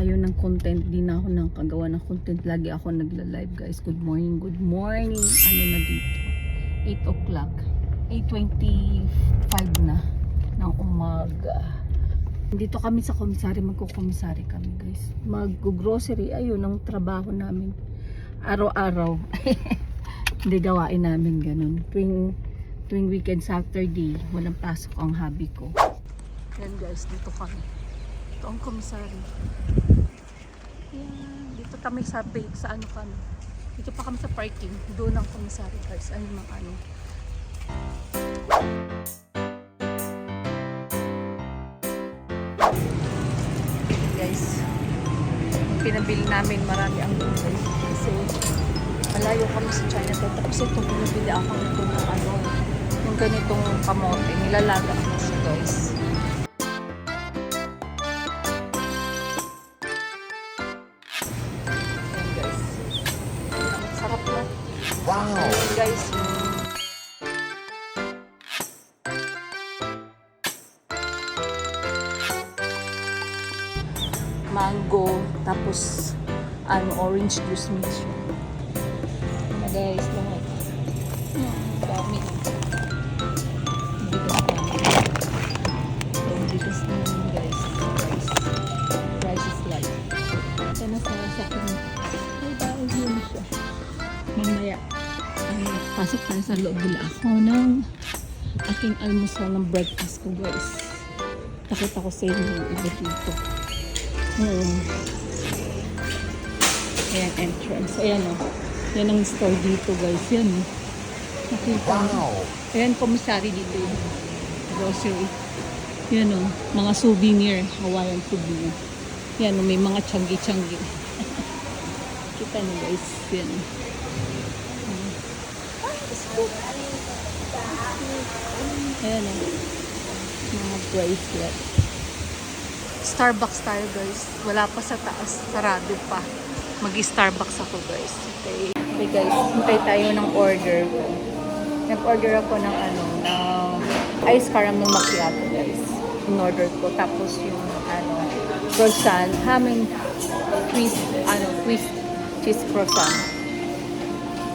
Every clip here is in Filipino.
tayo ng content. Di na ako nakagawa ng content. Lagi ako nagla-live guys. Good morning, good morning. Ano na dito? 8 o'clock. 8:25 na ng umaga. Dito kami sa komisari. Magkukomisari kami guys. Mag-grocery. Ayun ang trabaho namin. Araw-araw. Hindi gawain namin ganun. Tuwing weekend, Saturday, walang pasok ang hobby ko. Yan guys, dito kami. Ito ang komisari. Yan, dito kami sa ano kami. Dito pa kami sa parking. Doon ang komisari guys. Ayun ang ano. Guys, pinabili namin marami ang gulay. Kasi malayo kami sa Chinatown. Tapos ito, pinabili ako nito ng ano. Yung ganitong kamote. Nilalaga ko siya guys. Wow! Guys, mango, tapos orange juice mix siya. Guys, lahat. Dami. Bigas naman guys. Price is light. Ito na sa akin. Ay, dahil yun siya. Mamaya. Pasok tayo sa loob nila ako ng aking almusal ng breakfast ko guys. Takot ako sa inyo yung iba dito. Ayan, entrance. Ayan o. Yan ang store dito guys. Yan o. Nakita mo. Ayan, komisari dito yung grocery. Yan o. Mga souvenir. Hawaiian souvenir. Yan o. May mga tiyanggi-tiyanggi. Kita nyo guys. Yan o. Ayan o. Mga bracelet. Starbucks tayo guys. Wala pa sa taas. Sarado pa. Mag-Starbucks ako guys. Okay. Okay guys. Hintay tayo ng order. Nag-order ako ng ng ice caramel macchiato guys. In-order ko. Tapos yung croissant. Haming twist cheese croissant.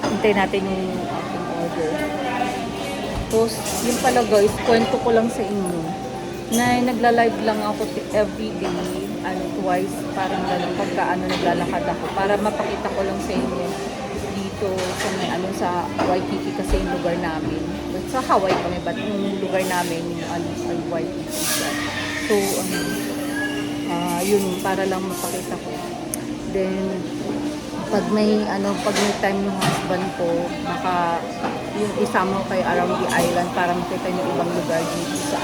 Hintay natin yung order. Tapos, yun pala guys, kwento ko lang sa inyo na nagla-live lang ako everyday, twice, parang gano'n pagka naglalakad ako para mapakita ko lang sa inyo dito sa sa Waikiki kasi yung lugar namin. Sa Hawaii kami, but yung lugar namin sa Waikiki. So, yun, para lang mapakita ko. Then, pag may time yung husband ko, yung isama ko kayo around the island para makita yung ibang lugar dito sa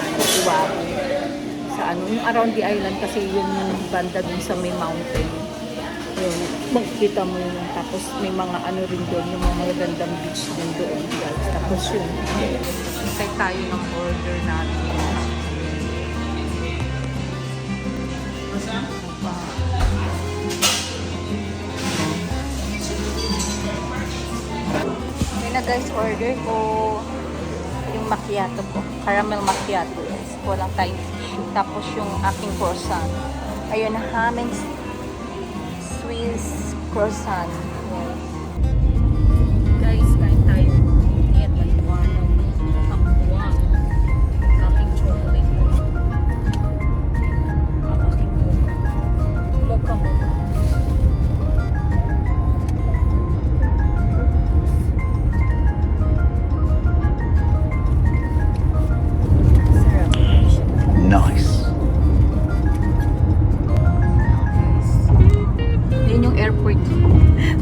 Oahu. Yung around the island kasi yung banda dun sa may mountain. Yung makikita mo yun. Tapos may mga rin doon, yung mga magandang beach din doon. Tapos yun. Hintay tayo ng order natin. Na guys, order ko yung macchiato ko, caramel macchiato guys, walang tayong tissue. Tapos yung aking croissant, ayun, haming Swiss croissant. Guys, kain tayo. Yan, maliwanag. Takbuang. Aking chocolate. Aking mocha mo. Nice. Yun yung airport.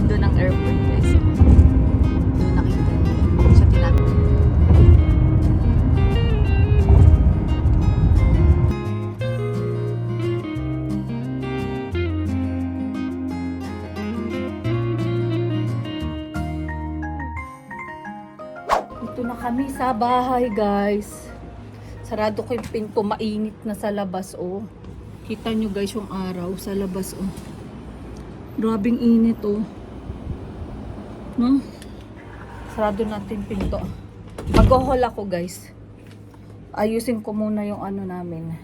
Doon ang airport guys. Doon nakita niyo. Sa tinatawag. Ito na kami sa bahay guys. Sarado ko yung pinto, mainit na sa labas, oh. Kita nyo guys yung araw sa labas, oh. Grabing init, oh. No? Sarado natin pinto. Mag-haul ako guys. Ayusin ko muna yung namin.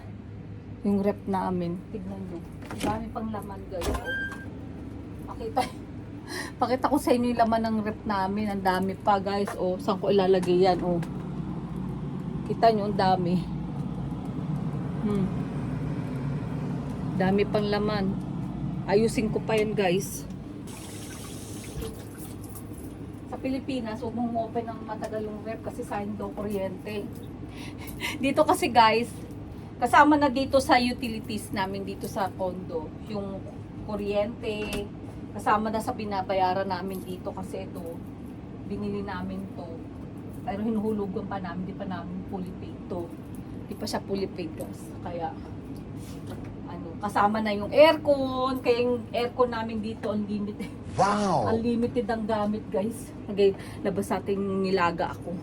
Yung rep namin. Tignan nyo. Dami pang laman guys. Pakita ko sa inyo yung laman ng rep namin. Ang dami pa guys. Oh, saan ko ilalagay yan? Oh. Kita nyo, ang dami. Dami pang laman. Ayusin ko pa yan guys. Sa Pilipinas, huwag mong open ng matagal yung rep kasi sayang daw kuryente. Dito kasi guys, kasama na dito sa utilities namin dito sa condo. Yung kuryente, kasama na sa binabayaran namin dito kasi ito, binili namin to. Pero hinuhulugan pa namin, di pa namin fully paid to. Di pa siya fully paid guys. Kaya, kasama na yung aircon. Kaya yung aircon namin dito, unlimited. Wow! Unlimited ang gamit guys. Okay, labas ating nilaga ako.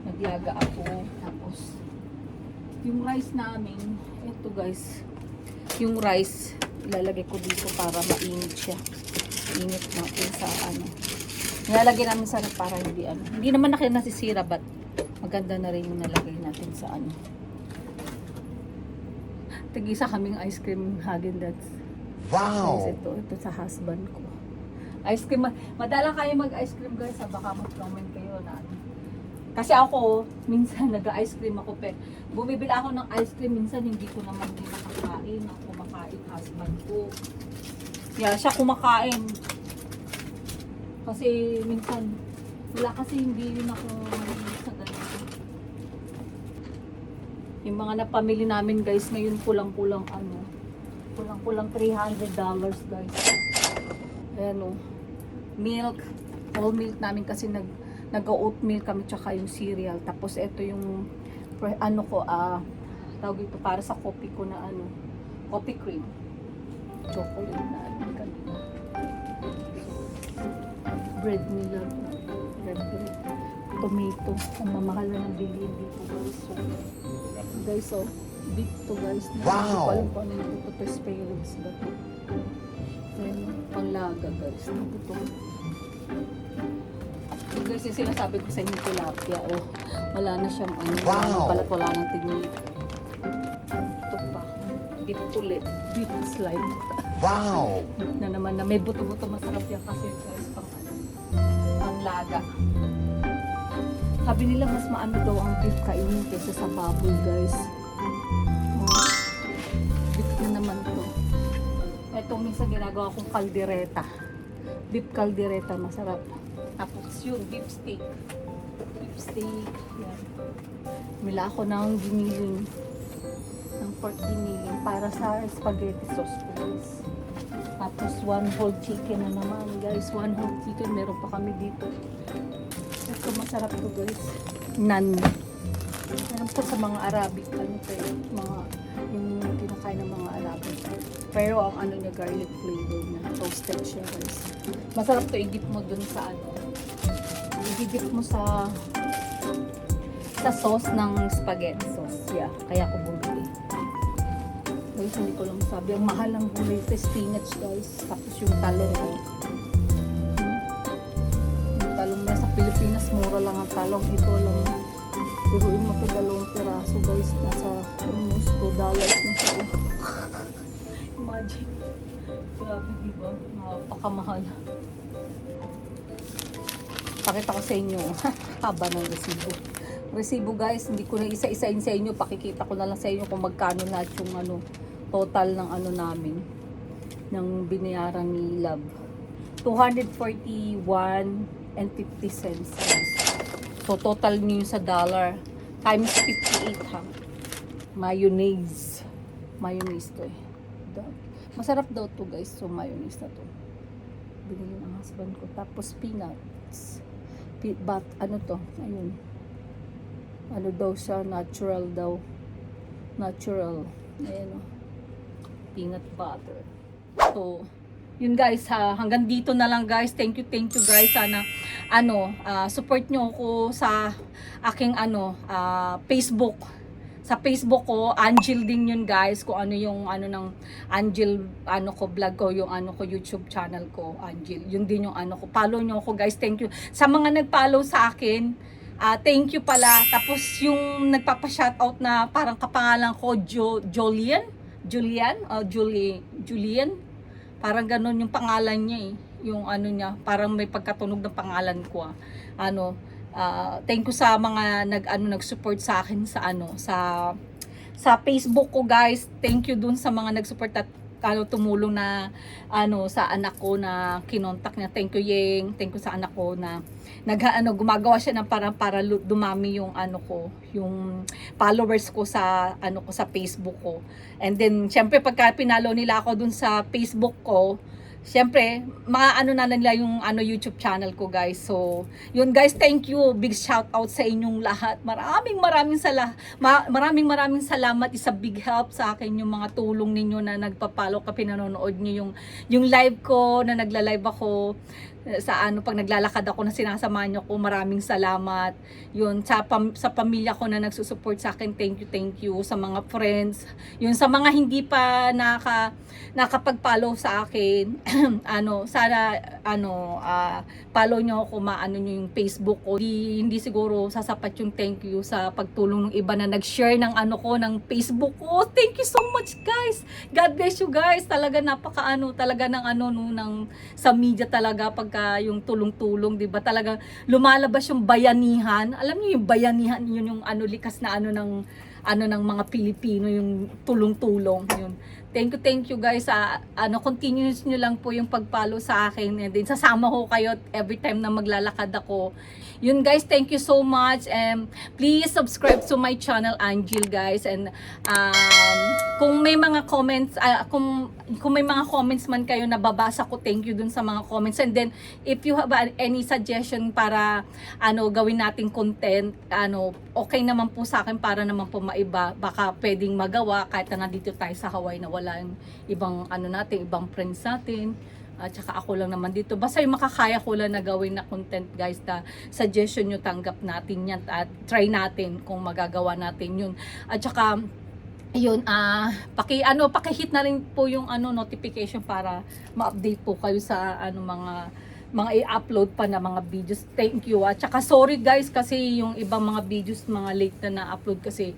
Naglaga ako. Tapos, yung rice namin, ito guys. Yung rice, ilalagay ko dito para mainit siya. Init natin sa ano. Nilalagay namin sa para hindi ano. Hindi naman nasisira, but maganda na rin yung nalagay natin sa ano. Tag-isa kaming ice cream Häagen-Dazs. Wow! Guys, ito sa husband ko. Ice cream, madala kayo mag-ice cream guys, baka mag-comment kayo na ano. Kasi ako, minsan nag-ice cream ako, pero bumibili ako ng ice cream, minsan hindi ko naman din nakakain. Ang kumakain, husband ko. Yeah, siya kumakain. Kasi minsan, wala kasi hindi rin ako sa ganito. Yung mga napamili namin guys, ngayon kulang-kulang ano, kulang-kulang $300 guys. Ayan o, milk, whole milk namin kasi nag-oatmeal kami tsaka yung cereal. Tapos ito yung ano ko, tawag ito para sa coffee ko na ano, coffee cream. Chocolate na ano kanina. Bread nila, red bread. Tomato, ang mamahal na ng bilhin dito guys. So, guys, oh, big to guys. Wow! Hindi ko alam kung ano yung ito, spare ribs ba ito. Ayan, panglaga guys. Ito. Guys, yung sinasabi ko sa inyo tilapia, oh, wala na siyang ano, wow! wala nang tingin. Ito pa, beef ulit, beef slime. Wow! Na naman na may buto-buto, masarap yan kasi guys, pang laga. Sabi nila mas maano daw ang beef kainin kaysa sa baboy guys. Oh, beef na naman to. Ito minsan ginagawa kong kaldereta. Beef kaldereta, masarap. Tapos yun, beef steak. Beef steak. Yan. Mila ako ng giniling. Ng pork giniling para sa spaghetti sauce ko guys. Tapos one whole chicken na naman guys. One whole chicken. Meron pa kami dito. Ito masarap to guys. Naan. Meron po sa mga Arabic. Ano tayo? Mga yung kinakain ng mga Arabic. Pero ang ano niya, garlic flavor niya. Toasted siya guys. Masarap to i-dip mo dun sa ano. I-dip mo sa sauce ng spaghetti sauce. Yeah, kaya ko bumili. Guys, hindi ko lang sabi. Ang mahal ng gulay ito, spinach guys. Tapos yung talong. Yung talong na sa Pilipinas, mura lang ang talong. Ito lang. Biruin mo ito 2 piraso guys. Nasa almost $2 na siya. Imagine. Grabe diba? Napakamahal. Pakita ko sa inyo. Haba ng resibo. Resibo guys, hindi ko na isa-isain sa inyo. Pakikita ko na lang sa inyo kung magkano lahat yung ano, total ng ano namin. Ng binayaran ni Love. 241.50 guys. So total niyo sa dollar. Times 58 ha. Mayonnaise. Mayonnaise to eh. Masarap daw to guys. So mayonnaise na to. Binili ng husband ko. Tapos peanuts. But ano to? Ayun. Ano daw siya? Natural daw. Natural. Ayan o. Peanut butter. So, yun guys ha. Hanggang dito na lang guys. Thank you guys. Sana support nyo ako sa aking Facebook. Sa Facebook ko, Angel din yun guys. Kung ano yung ng Angel vlog ko, yung ko YouTube channel ko, Angel. Yun din yung ko. Follow nyo ako guys. Thank you. Sa mga nag-follow sa akin, thank you pala. Tapos yung nagpapa-shoutout na parang kapangalan ko, Julian, parang ganun yung pangalan niya eh. Yung ano niya, parang may pagkatunog ng pangalan ko thank you sa mga nag-support sa akin sa Facebook ko, guys. Thank you dun sa mga nag-support at tumulong na sa anak ko na kinontak niya. Thank you, Yeng. Thank you sa anak ko na gumagawa siya ng parang para dumami yung yung followers ko sa sa Facebook ko. And then syempre pagka pinalo nila ako dun sa Facebook ko, syempre, na nila yung YouTube channel ko, guys. So, yun guys, thank you. Big shout out sa inyong lahat. Maraming salamat. Isa big help sa akin yung mga tulong ninyo na nagpapalo ka, pinanonood niyo yung live ko, na nagla-live ako sa pag naglalakad ako na sinasama niyo ko. Maraming salamat. Yun, sa pamilya ko na nagsusupport sa akin, thank you. Sa mga friends, yun, sa mga hindi pa nakapag-follow sa akin, sana follow nyo ako, nyo yung Facebook ko. Hindi siguro sasapat yung thank you sa pagtulong ng iba na nag-share ng ng Facebook ko. Thank you so much, guys. God bless you, guys. Talaga talaga ng sa media talaga pagka yung tulong-tulong, 'di ba? Talaga lumalabas yung bayanihan. Alam niyo yung bayanihan, yun yung likas na ng mga Pilipino, yung tulong-tulong yun. Thank you guys. Continuous nyo lang po yung pag-follow sa akin, and din sasama ko kayo every time na maglalakad ako. Yun guys, thank you so much, and please subscribe to my channel, Angel, guys. And kung may mga comments, kung may mga comments man kayo na babasa ko, thank you dun sa mga comments. And then if you have any suggestion para gawin nating content, okay naman po sa akin, para naman po maiba, baka pwedeng magawa kahit na nandito tayo sa Hawaii na wala yung ibang ibang friends natin. At saka ako lang naman dito. Basta yung makakaya ko lang na gawin na content, guys, na suggestion nyo, tanggap natin yan at try natin kung magagawa natin yun. At saka yun, paki-hit na rin po yung notification para ma-update po kayo sa mga i-upload pa na mga videos. Thank you. At saka sorry guys, kasi yung ibang mga videos, mga late na na-upload kasi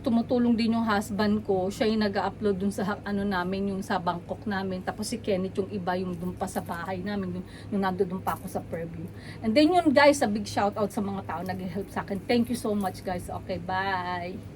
tumutulong din yung husband ko. Siya yung nag-upload dun sa namin, yung sa Bangkok namin. Tapos si Kenneth yung iba, yung dun pa sa bahay namin, yung nandun pa ako sa Fairview. And then yun guys, a big shout out sa mga tao nag-help sa akin. Thank you so much guys. Okay, bye.